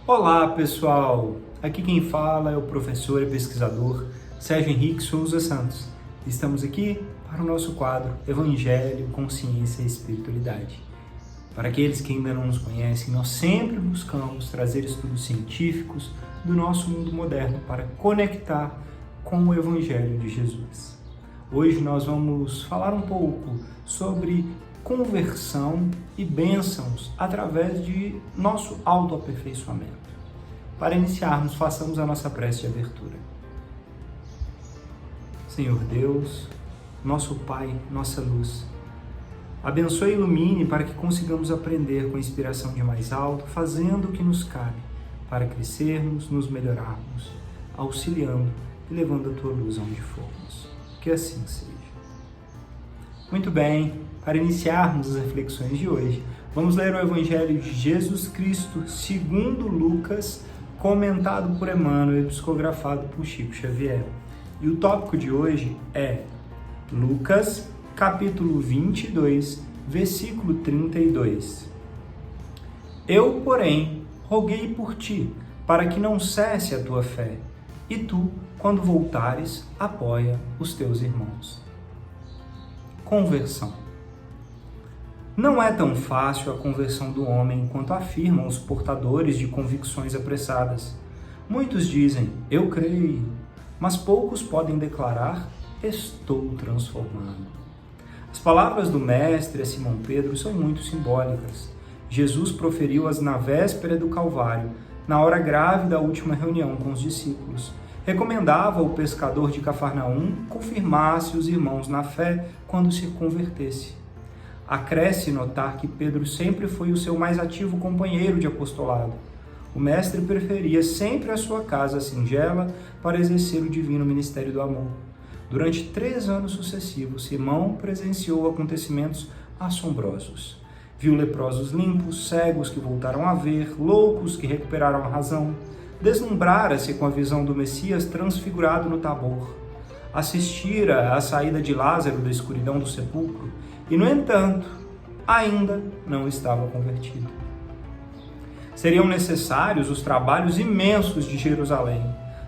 Olá pessoal, aqui quem fala é o professor e pesquisador Sérgio Henrique Souza Santos. Estamos aqui para o nosso quadro Evangelho, Consciência e Espiritualidade. Para aqueles que ainda não nos conhecem, nós sempre buscamos trazer estudos científicos do nosso mundo moderno para conectar com o Evangelho de Jesus. Hoje nós vamos falar um pouco sobre conversão e bênçãos através de nosso autoaperfeiçoamento. Para iniciarmos, façamos a nossa prece de abertura. Senhor Deus, nosso Pai, nossa luz, abençoe e ilumine para que consigamos aprender com a inspiração de mais alto, fazendo o que nos cabe, para crescermos, nos melhorarmos, auxiliando e levando a Tua luz aonde formos. Que assim seja. Muito bem, para iniciarmos as reflexões de hoje, vamos ler o Evangelho de Jesus Cristo segundo Lucas, comentado por Emmanuel e psicografado por Chico Xavier. E o tópico de hoje é Lucas, capítulo 22, versículo 32. Eu, porém, roguei por ti, para que não cesse a tua fé, e tu, quando voltares, apoia os teus irmãos. Conversão. Não é tão fácil a conversão do homem quanto afirmam os portadores de convicções apressadas. Muitos dizem, eu creio, mas poucos podem declarar, estou transformado. As palavras do Mestre a Simão Pedro são muito simbólicas. Jesus proferiu-as na véspera do Calvário, na hora grave da última reunião com os discípulos. Recomendava ao pescador de Cafarnaum confirmasse os irmãos na fé quando se convertesse. Acresce notar que Pedro sempre foi o seu mais ativo companheiro de apostolado. O mestre preferia sempre a sua casa singela para exercer o divino ministério do amor. Durante 3 anos sucessivos, Simão presenciou acontecimentos assombrosos. Viu leprosos limpos, cegos que voltaram a ver, loucos que recuperaram a razão. Deslumbrara-se com a visão do Messias transfigurado no Tabor. Assistira à saída de Lázaro da escuridão do sepulcro e, no entanto, ainda não estava convertido. Seriam necessários os trabalhos imensos de Jerusalém,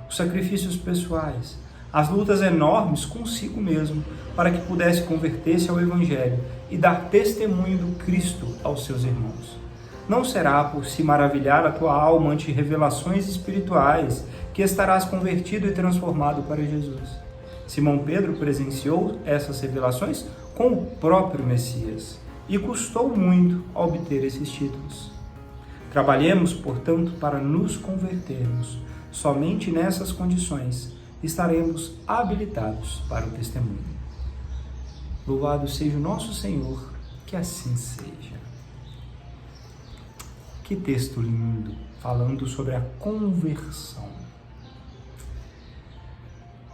os sacrifícios pessoais, as lutas enormes consigo mesmo, para que pudesse converter-se ao Evangelho e dar testemunho do Cristo aos seus irmãos. Não será por se maravilhar a tua alma ante revelações espirituais que estarás convertido e transformado para Jesus. Simão Pedro presenciou essas revelações com o próprio Messias e custou muito obter esses títulos. Trabalhemos, portanto, para nos convertermos. Somente nessas condições estaremos habilitados para o testemunho. Louvado seja o nosso Senhor, que assim seja. Que texto lindo, falando sobre a conversão.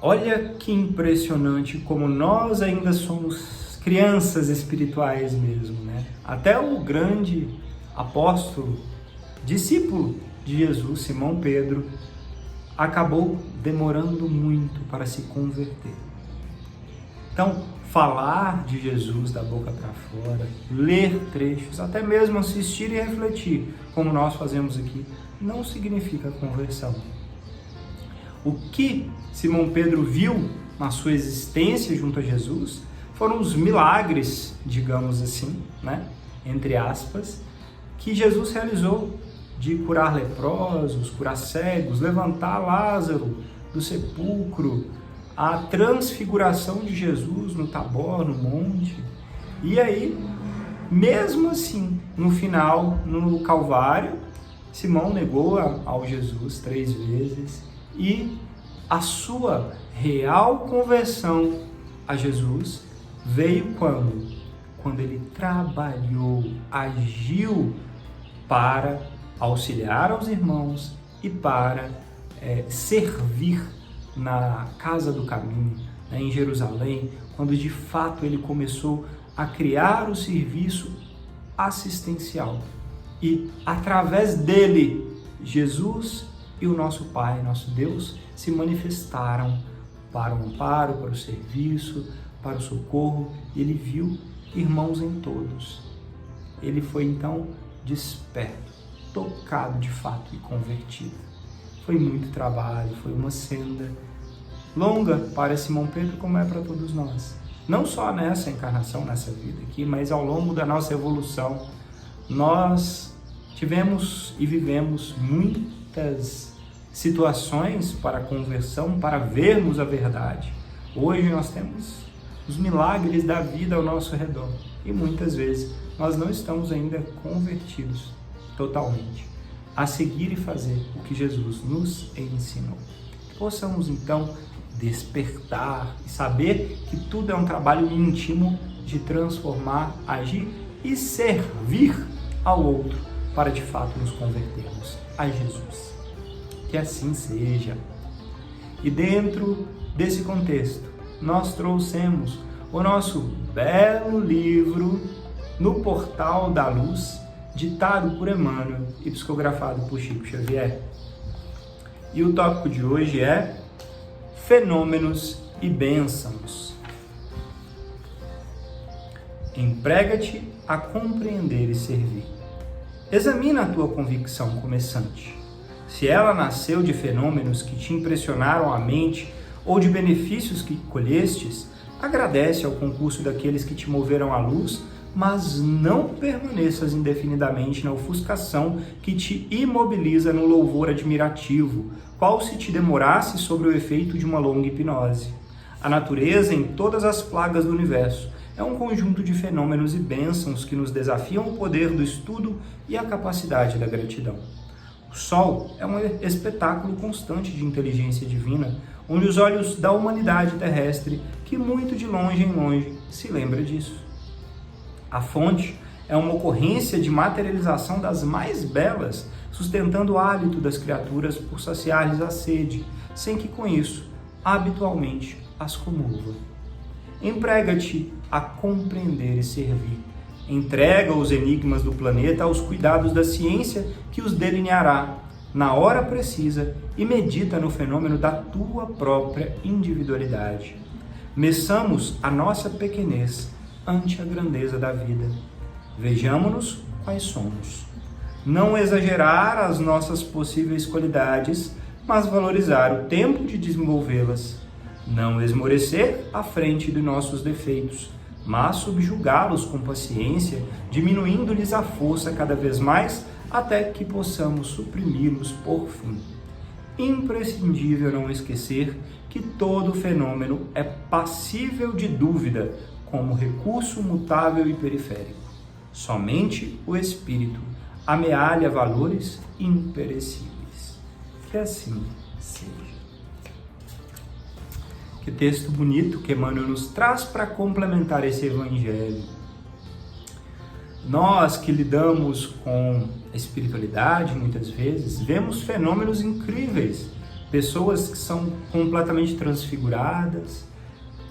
Olha que impressionante como nós ainda somos crianças espirituais mesmo, né? Até o grande apóstolo, discípulo de Jesus, Simão Pedro, acabou demorando muito para se converter. Então, falar de Jesus da boca para fora, ler trechos, até mesmo assistir e refletir, como nós fazemos aqui, não significa conversão. O que Simão Pedro viu na sua existência junto a Jesus foram os milagres, digamos assim, né? Entre aspas, que Jesus realizou, de curar leprosos, curar cegos, levantar Lázaro do sepulcro, a transfiguração de Jesus no Tabor, no monte. E aí, mesmo assim, no final, no Calvário, Simão negou ao Jesus 3 vezes e a sua real conversão a Jesus veio quando? Quando ele trabalhou, agiu para auxiliar aos irmãos e para servir na Casa do Caminho, né, em Jerusalém, quando de fato ele começou a criar o serviço assistencial. E através dele, Jesus e o nosso Pai, nosso Deus, se manifestaram para o amparo, para o serviço, para o socorro. Ele viu irmãos em todos. Ele foi então desperto. tocado de fato e convertido. Foi muito trabalho, foi uma senda longa para Simão Pedro, como é para todos nós. Não só nessa encarnação, nessa vida aqui, mas ao longo da nossa evolução, nós tivemos e vivemos muitas situações para a conversão, para vermos a verdade. Hoje nós temos os milagres da vida ao nosso redor e muitas vezes nós não estamos ainda convertidos totalmente a seguir e fazer o que Jesus nos ensinou. Que possamos então despertar e saber que tudo é um trabalho íntimo de transformar, agir e servir ao outro para de fato nos convertermos a Jesus. Que assim seja. E dentro desse contexto, nós trouxemos o nosso belo livro No Portal da Luz, ditado por Emmanuel e psicografado por Chico Xavier. E o tópico de hoje é Fenômenos e Bênçãos. Emprega-te a compreender e servir. Examina a tua convicção começante. Se ela nasceu de fenômenos que te impressionaram a mente ou de benefícios que colhestes, agradece ao concurso daqueles que te moveram à luz, mas não permaneças indefinidamente na ofuscação que te imobiliza no louvor admirativo, qual se te demorasse sobre o efeito de uma longa hipnose. A natureza, em todas as plagas do universo, é um conjunto de fenômenos e bênçãos que nos desafiam o poder do estudo e a capacidade da gratidão. O Sol é um espetáculo constante de inteligência divina, onde os olhos da humanidade terrestre, que muito de longe em longe, se lembra disso. A fonte é uma ocorrência de materialização das mais belas, sustentando o hálito das criaturas por saciar-lhes a sede, sem que com isso, habitualmente, as comova. Emprega-te a compreender e servir. Entrega os enigmas do planeta aos cuidados da ciência que os delineará na hora precisa e medita no fenômeno da tua própria individualidade. Meçamos a nossa pequenez ante a grandeza da vida. Vejamo-nos quais somos. Não exagerar as nossas possíveis qualidades, mas valorizar o tempo de desenvolvê-las. Não esmorecer à frente de nossos defeitos, mas subjugá-los com paciência, diminuindo-lhes a força cada vez mais, até que possamos suprimi-los por fim. Imprescindível não esquecer que todo fenômeno é passível de dúvida, como recurso mutável e periférico. Somente o espírito amealha valores imperecíveis. Que assim seja. Que texto bonito que Emmanuel nos traz para complementar esse evangelho. Nós que lidamos com a espiritualidade, muitas vezes, vemos fenômenos incríveis. Pessoas que são completamente transfiguradas,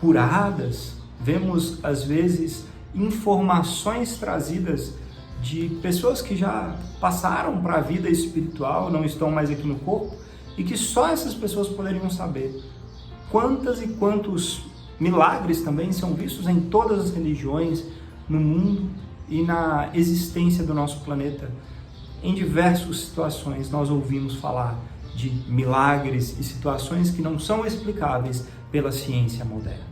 curadas. Vemos, às vezes, informações trazidas de pessoas que já passaram para a vida espiritual, não estão mais aqui no corpo, e que só essas pessoas poderiam saber. Quantas e quantos milagres também são vistos em todas as religiões, no mundo e na existência do nosso planeta. Em diversas situações nós ouvimos falar de milagres e situações que não são explicáveis pela ciência moderna.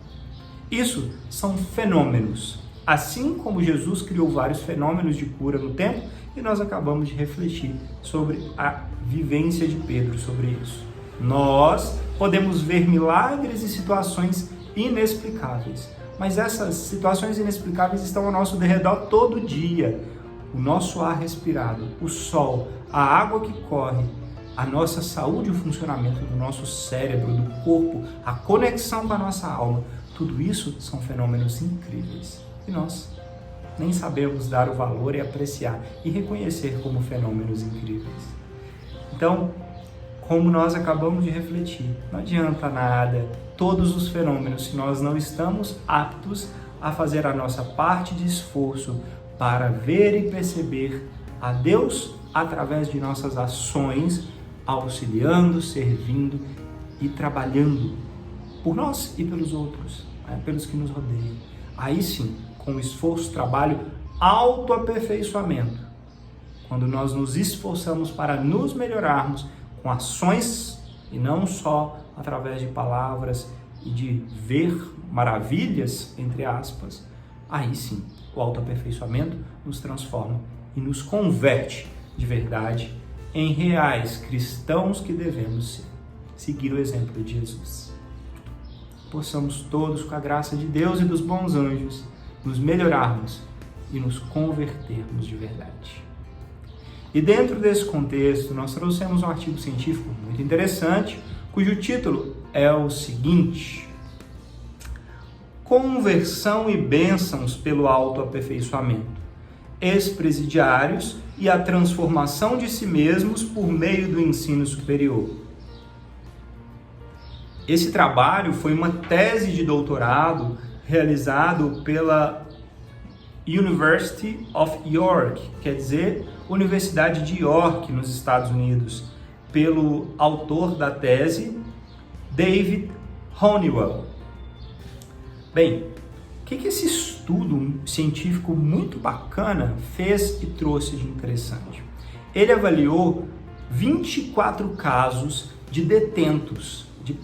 Isso são fenômenos, assim como Jesus criou vários fenômenos de cura no tempo, e nós acabamos de refletir sobre a vivência de Pedro sobre isso. Nós podemos ver milagres e situações inexplicáveis, mas essas situações inexplicáveis estão ao nosso derredor todo dia. O nosso ar respirado, o sol, a água que corre, a nossa saúde, o funcionamento do nosso cérebro, do corpo, a conexão com a nossa alma, tudo isso são fenômenos incríveis. E nós nem sabemos dar o valor e apreciar e reconhecer como fenômenos incríveis. Então, como nós acabamos de refletir, não adianta nada todos os fenômenos se nós não estamos aptos a fazer a nossa parte de esforço para ver e perceber a Deus através de nossas ações, auxiliando, servindo e trabalhando por nós e pelos outros, pelos que nos rodeiam. Aí sim, com esforço, trabalho, autoaperfeiçoamento, quando nós nos esforçamos para nos melhorarmos com ações e não só através de palavras e de ver maravilhas, entre aspas, aí sim, o autoaperfeiçoamento nos transforma e nos converte de verdade em reais cristãos que devemos ser. Seguir o exemplo de Jesus. Possamos todos, com a graça de Deus e dos bons anjos, nos melhorarmos e nos convertermos de verdade. E dentro desse contexto, nós trouxemos um artigo científico muito interessante, cujo título é o seguinte: Conversão e bênçãos pelo autoaperfeiçoamento, ex-presidiários e a transformação de si mesmos por meio do ensino superior. Esse trabalho foi uma tese de doutorado realizado pela University of York, quer dizer, Universidade de York, nos Estados Unidos, pelo autor da tese, David Honeywell. Bem, o que esse estudo científico muito bacana fez e trouxe de interessante? Ele avaliou 24 casos de detentos, de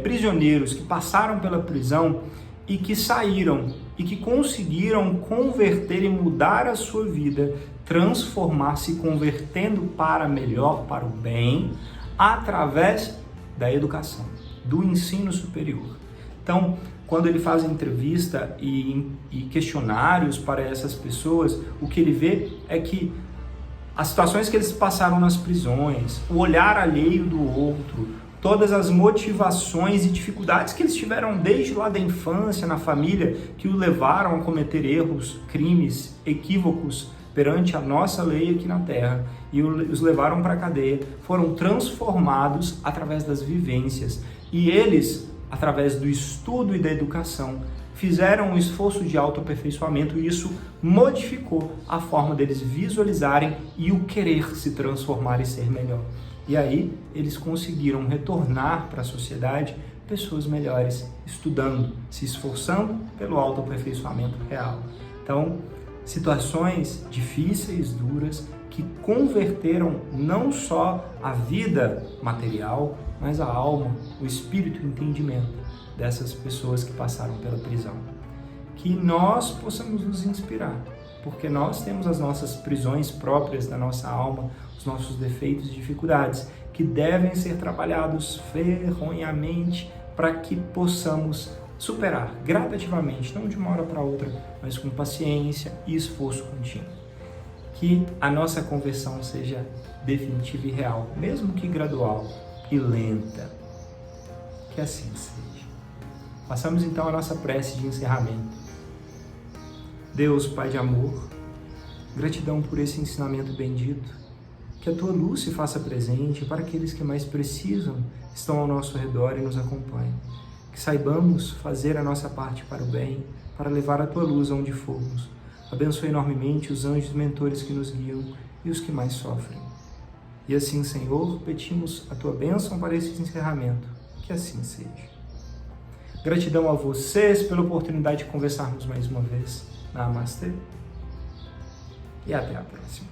prisioneiros que passaram pela prisão e que saíram e que conseguiram converter e mudar a sua vida, transformar-se convertendo para melhor, para o bem, através da educação, do ensino superior. Então, quando ele faz entrevista e questionários para essas pessoas, o que ele vê é que as situações que eles passaram nas prisões, o olhar alheio do outro, todas as motivações e dificuldades que eles tiveram desde lá da infância, na família, que o levaram a cometer erros, crimes, equívocos perante a nossa lei aqui na Terra e os levaram para a cadeia, foram transformados através das vivências. E eles, através do estudo e da educação, fizeram um esforço de autoaperfeiçoamento e isso modificou a forma deles visualizarem e o querer se transformar e ser melhor. E aí eles conseguiram retornar para a sociedade pessoas melhores, estudando, se esforçando pelo autoaperfeiçoamento real. Então, situações difíceis, duras, que converteram não só a vida material, mas a alma, o espírito e o entendimento dessas pessoas que passaram pela prisão. Que nós possamos nos inspirar, porque nós temos as nossas prisões próprias da nossa alma, os nossos defeitos e dificuldades, que devem ser trabalhados ferronhamente para que possamos superar gradativamente, não de uma hora para outra, mas com paciência e esforço contínuo. Que a nossa conversão seja definitiva e real, mesmo que gradual e lenta. Que assim seja. Passamos então a nossa prece de encerramento. Deus, Pai de amor, gratidão por esse ensinamento bendito, que a Tua luz se faça presente para aqueles que mais precisam, estão ao nosso redor e nos acompanham. Que saibamos fazer a nossa parte para o bem, para levar a Tua luz aonde formos. Abençoe enormemente os anjos mentores que nos guiam e os que mais sofrem. E assim, Senhor, pedimos a Tua bênção para esse encerramento. Que assim seja. Gratidão a vocês pela oportunidade de conversarmos mais uma vez. Namastê e até a próxima.